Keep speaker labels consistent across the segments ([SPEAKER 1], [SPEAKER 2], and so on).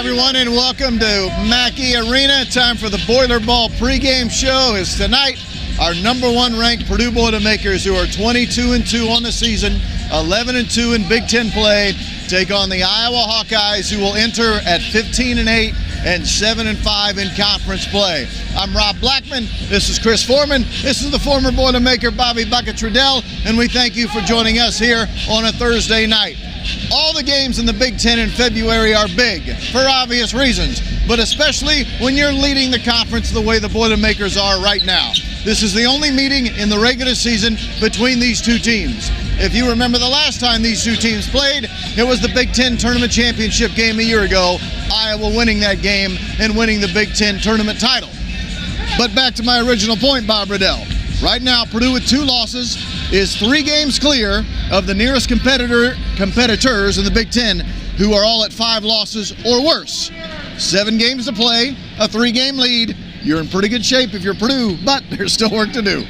[SPEAKER 1] everyone, and welcome to Mackey Arena. Time for the Boiler Ball pregame show. Is tonight our #1 ranked Purdue Boilermakers, who are 22-2 on the season, 11-2 in Big Ten play, take on the Iowa Hawkeyes, who will enter at 15-8 and 7-5 in conference play. I'm Rob Blackman. This is Chris Forman. This is the former Boilermaker Bobby Riddell, and we thank you for joining us here on a Thursday night. All the games in the Big Ten in February are big, for obvious reasons, but especially when you're leading the conference the way the Boilermakers are right now. This is the only meeting in the regular season between these two teams. If you remember the last time these two teams played, it was the Big Ten Tournament Championship game a year ago, Iowa winning that game and winning the Big Ten Tournament title. But back to my original point, Bob Riddell. Right now, Purdue with 2 losses is 3 games clear of the nearest competitors in the Big Ten, who are all at 5 losses or worse. 7 games to play, a 3-game lead. You're in pretty good shape if you're Purdue, but there's still work to do.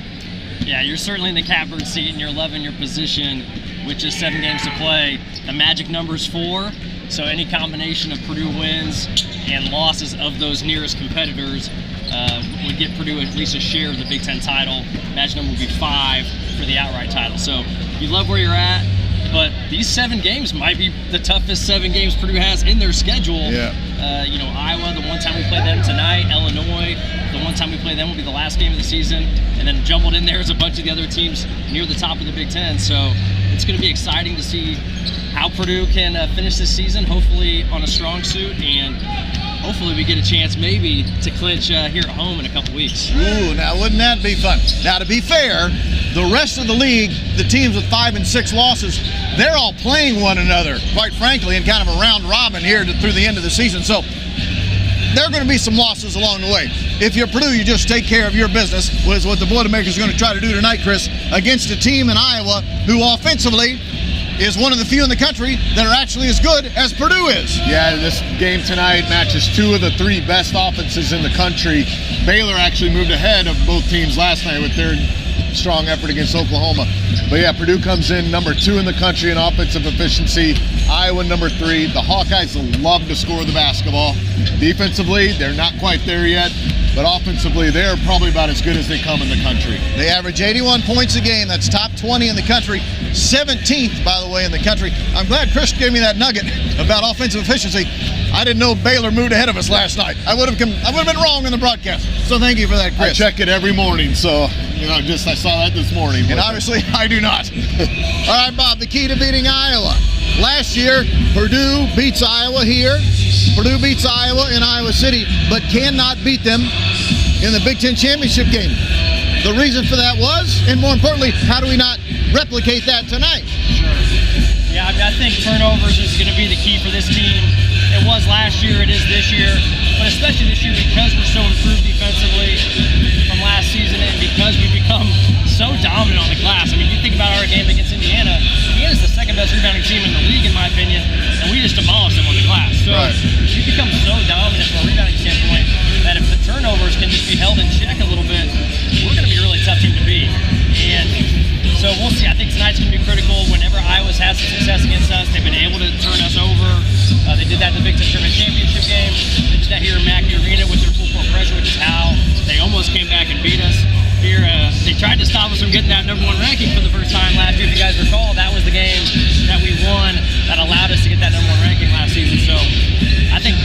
[SPEAKER 2] Yeah, you're certainly in the catbird seat, and you're loving your position with just 7 games to play. The magic number's 4, so any combination of Purdue wins and losses of those nearest competitors would get Purdue at least a share of the Big Ten title. Magic number would be 5 for the outright title. So you love where you're at, but these 7 games might be the toughest 7 games Purdue has in their schedule.
[SPEAKER 1] Yeah.
[SPEAKER 2] Iowa, the one time we play them tonight. Illinois, the one time we play them will be the last game of the season. And then jumbled in there is a bunch of the other teams near the top of the Big Ten. So it's going to be exciting to see how Purdue can finish this season, hopefully on a strong suit, and hopefully we get a chance maybe to clinch here at home in a couple weeks.
[SPEAKER 1] Ooh, now wouldn't that be fun? Now, to be fair, the rest of the league, the teams with 5 and 6 losses, they're all playing one another, quite frankly, in kind of a round robin here through the end of the season. So there are going to be some losses along the way. If you're Purdue, you just take care of your business, which is what the Boilermakers are going to try to do tonight, Chris, against a team in Iowa who offensively is one of the few in the country that are actually as good as Purdue is.
[SPEAKER 3] Yeah, this game tonight matches 2 of the 3 best offenses in the country. Baylor actually moved ahead of both teams last night with their strong effort against Oklahoma. But yeah, Purdue comes in number 2 in the country in offensive efficiency. Iowa number 3. The Hawkeyes love to score the basketball. Defensively, they're not quite there yet, but offensively, they're probably about as good as they come in the country.
[SPEAKER 1] They average 81 points a game. That's top 20 in the country. 17th, by the way, in the country. I'm glad Chris gave me that nugget about offensive efficiency. I didn't know Baylor moved ahead of us last night. I would have been wrong in the broadcast. So thank you for that, Chris.
[SPEAKER 3] I check it every morning, so I saw that this morning.
[SPEAKER 1] And obviously, I do not. All right, Bob, the key to beating Iowa. Last year, Purdue beats Iowa here. Purdue beats Iowa in Iowa City, but cannot beat them in the Big Ten Championship game. The reason for that was, and more importantly, how do we not replicate that tonight?
[SPEAKER 2] Sure. Yeah, I think turnovers is going to be the key for this team. It was last year, it is this year, but especially this year because we're so improved defensively from last season and because we've become so dominant on the glass. I mean, you think about our game against Indiana. Indiana's the 2nd best rebounding team in the league, in my opinion, and we just demolished them on the glass. So we become so dominant from a rebounding standpoint that if the turnovers can just be held in check a little bit, we're going to be a really tough team to beat. And so we'll see. I think tonight's going to be critical. Whenever Iowa's had some success against us, they've been able to turn us over. They did that in the Big Ten Tournament Championship game. They did that here in Mackey Arena with their full court pressure, which is how they almost came back and beat us. Here, they tried to stop us from getting that #1 ranking for the first time last year. If you guys recall, that was the game that we won that allowed us to get that #1 ranking last season. So I think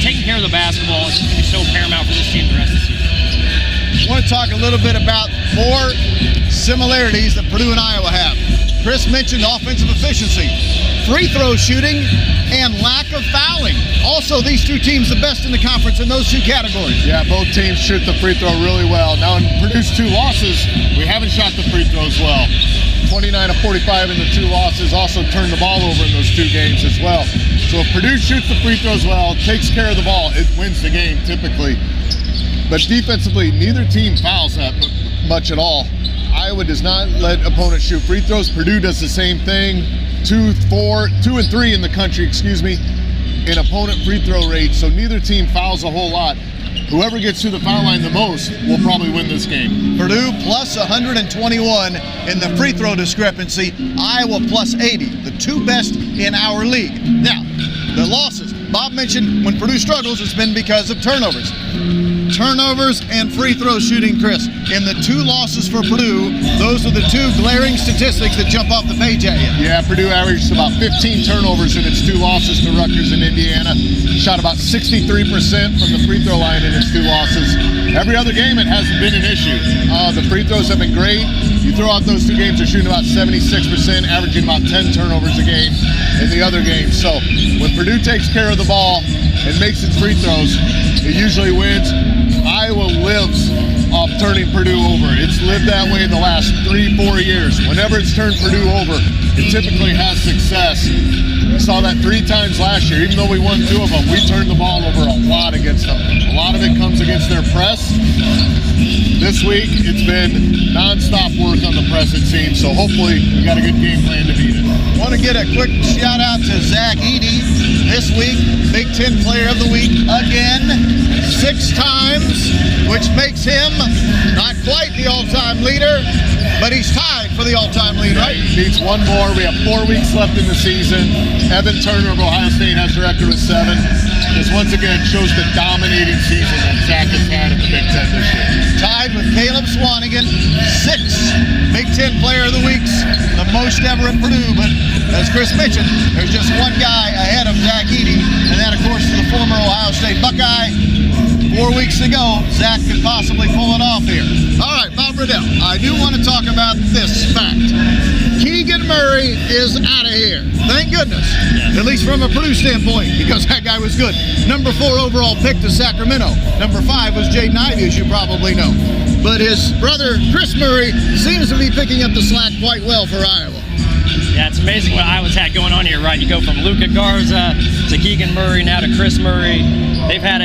[SPEAKER 2] taking care of the basketball is going to be so paramount for this team the rest of the season.
[SPEAKER 1] I want to talk a little bit about more similarities that Purdue and Iowa have. Chris mentioned offensive efficiency, free throw shooting, and lack of fouling. Also, these two teams the best in the conference in those 2 categories.
[SPEAKER 3] Yeah, both teams shoot the free throw really well. Now, in Purdue's 2 losses, we haven't shot the free throws well. 29 of 45 in the 2 losses, also turned the ball over in those 2 games as well. So if Purdue shoots the free throws well, takes care of the ball, it wins the game typically. But defensively, neither team fouls that much at all. Iowa does not let opponents shoot free throws. Purdue does the same thing. 2 and 3 in the country, in opponent free throw rate. So neither team fouls a whole lot. Whoever gets to the foul line the most will probably win this game.
[SPEAKER 1] Purdue plus 121 in the free throw discrepancy. Iowa plus 80, the 2 best in our league. Now, the losses. Bob mentioned when Purdue struggles, it's been because of turnovers. Turnovers and free throw shooting, Chris. In the 2 losses for Purdue, those are the 2 glaring statistics that jump off the page at you.
[SPEAKER 3] Yeah, Purdue averaged about 15 turnovers in its 2 losses to Rutgers and Indiana. Shot about 63% from the free throw line in its 2 losses. Every other game, it hasn't been an issue. The free throws have been great. You throw out those 2 games, they're shooting about 76%, averaging about 10 turnovers a game in the other games. So when Purdue takes care of the ball and makes its free throws, it usually wins. Iowa lives off turning Purdue over. It's lived that way in the last 3-4 years. Whenever it's turned Purdue over, it typically has success. We saw that 3 times last year. Even though we won 2 of them, we turned the ball over a lot against them. A lot of it comes against their press. This week, it's been non-stop work on the press, it seems, so hopefully we got a good game plan to beat it.
[SPEAKER 1] Want to get a quick shout out to Zach Edey this week, Big Ten Player of the Week again, 6 times, which makes him not quite the all-time leader, but he's tied for the all-time lead, right?
[SPEAKER 3] He needs 1 more. We have 4 weeks left in the season. Evan Turner of Ohio State has the record with 7. This once again shows the dominating season that Zach has had in the Big Ten this year.
[SPEAKER 1] Tied with Caleb Swanigan, 6 Big Ten Player of the Weeks, the most ever at Purdue. But as Chris mentioned, there's just one guy ahead of Zach Edey, and that, of course, is the former Ohio State Buckeye. 4 weeks ago, Zach could possibly pull it off here. All right, Bob Riddell, I do want to talk about this fact. Keegan Murray is out of here. Thank goodness. Yes. At least from a Purdue standpoint, because that guy was good. Number 4 overall pick to Sacramento. Number 5 was Jaden Ivey, as you probably know. But his brother, Chris Murray, seems to be picking up the slack quite well for Iowa.
[SPEAKER 2] Yeah, it's amazing what Iowa's had going on here, right? You go from Luka Garza to Keegan Murray, now to Chris Murray. They've had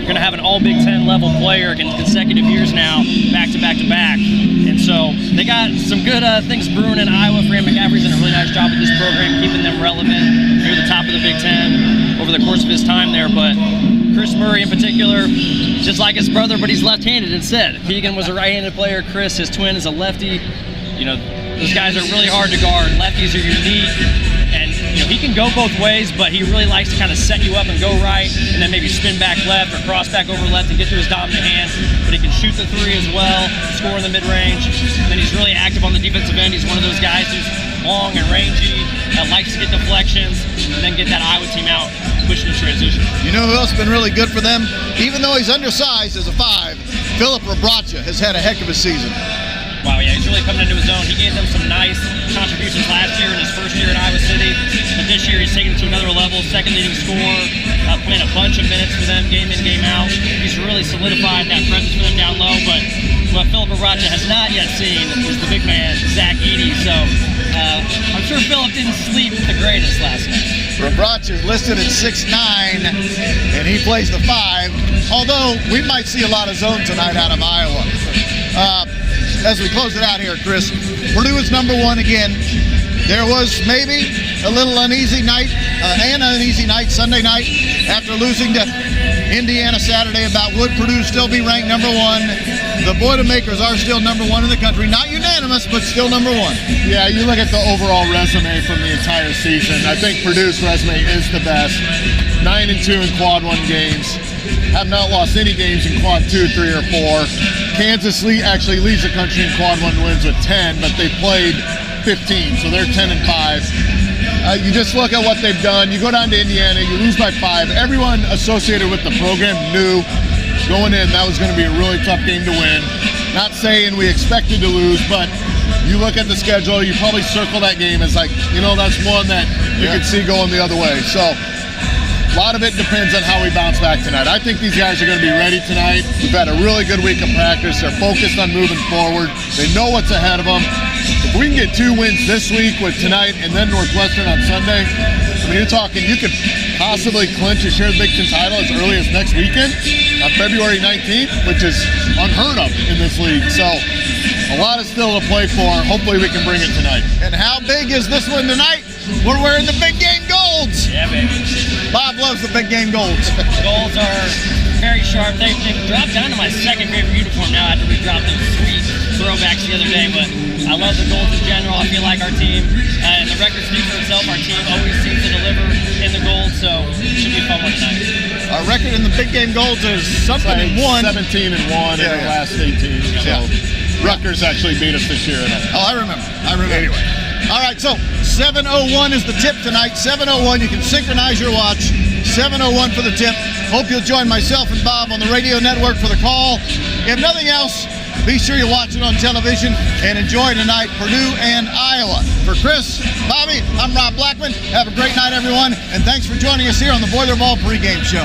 [SPEAKER 2] going to have an all Big Ten level player in consecutive years now, back to back to back. And so they got some good things brewing in Iowa. Fran McCaffrey's done a really nice job with this program, keeping them relevant near the top of the Big Ten over the course of his time there. But Chris Murray in particular, just like his brother, but he's left-handed instead. Keegan was a right-handed player. Chris, his twin, is a lefty. You know, those guys are really hard to guard. Lefties are unique. And you know, he can go both ways, but he really likes to kind of set you up and go right, and then maybe spin back left or cross back over left and get to his dominant hand. But he can shoot the 3 as well, score in the mid-range. And then he's really active on the defensive end. He's one of those guys who's long and rangy, that likes to get deflections, and then get that Iowa team out, pushing the transition.
[SPEAKER 1] You know who else has been really good for them? Even though he's undersized as a 5, Philip Rabracha has had a heck of a season.
[SPEAKER 2] Wow, yeah, he's really coming into his own. He gave them some nice contributions last year in his first year in Iowa City. But this year he's taken it to another level, second leading scorer, playing a bunch of minutes for them, game in, game out. He's really solidified that presence for them down low. But what Philip Rabracha has not yet seen is the big man, Zach Edey. So I'm sure Philip didn't sleep the greatest last night.
[SPEAKER 1] Rabracha is listed at 6'9", and he plays the 5. Although we might see a lot of zone tonight out of Iowa. As we close it out here, Chris, Purdue is number 1 again. There was maybe a little uneasy night, an uneasy night Sunday night after losing to Indiana Saturday about would Purdue still be ranked number 1. The Boilermakers are still number 1 in the country. Not unanimous, but still number 1.
[SPEAKER 3] Yeah, you look at the overall resume from the entire season. I think Purdue's resume is the best. 9-2 in quad 1 games. Have not lost any games in quad 2, 3, or 4. Kansas actually leads the country in quad 1 wins with 10, but they played 15, so they're 10-5. You just look at what they've done. You go down to Indiana, you lose by 5. Everyone associated with the program knew going in that was going to be a really tough game to win. Not saying we expected to lose, but you look at the schedule, you probably circle that game as like, you know, that's one that you could see going the other way. So a lot of it depends on how we bounce back tonight. I think these guys are going to be ready tonight. We've had a really good week of practice. They're focused on moving forward. They know what's ahead of them. If we can get 2 wins this week with tonight and then Northwestern on Sunday, I mean, you're talking you could possibly clinch a shared Big Ten title as early as next weekend on February 19th, which is unheard of in this league. So a lot is still to play for. Hopefully we can bring it tonight.
[SPEAKER 1] And how big is this one tonight? We're wearing the big game golds.
[SPEAKER 2] Yeah, baby.
[SPEAKER 1] Bob loves the big game golds.
[SPEAKER 2] Golds are very sharp. They've dropped down to my second favorite uniform now after we dropped those sweet throwbacks the other day. But I love the goals in general. I feel like our team, and the record speaks for itself, our team always seems to deliver in the gold, so it should be a fun one tonight.
[SPEAKER 1] Our record in the big game goals is something in one.
[SPEAKER 3] 17-1 in the last 18. So Rutgers actually beat us this year.
[SPEAKER 1] Oh, I remember.
[SPEAKER 3] Anyway.
[SPEAKER 1] All right, so 7:01 is the tip tonight. 7:01, you can synchronize your watch. 7:01 for the tip. Hope you'll join myself and Bob on the radio network for the call. If nothing else, be sure you watch it on television and enjoy tonight, Purdue and Iowa. For Chris, Bobby, I'm Rob Blackman. Have a great night, everyone, and thanks for joining us here on the Boiler Ball pregame show.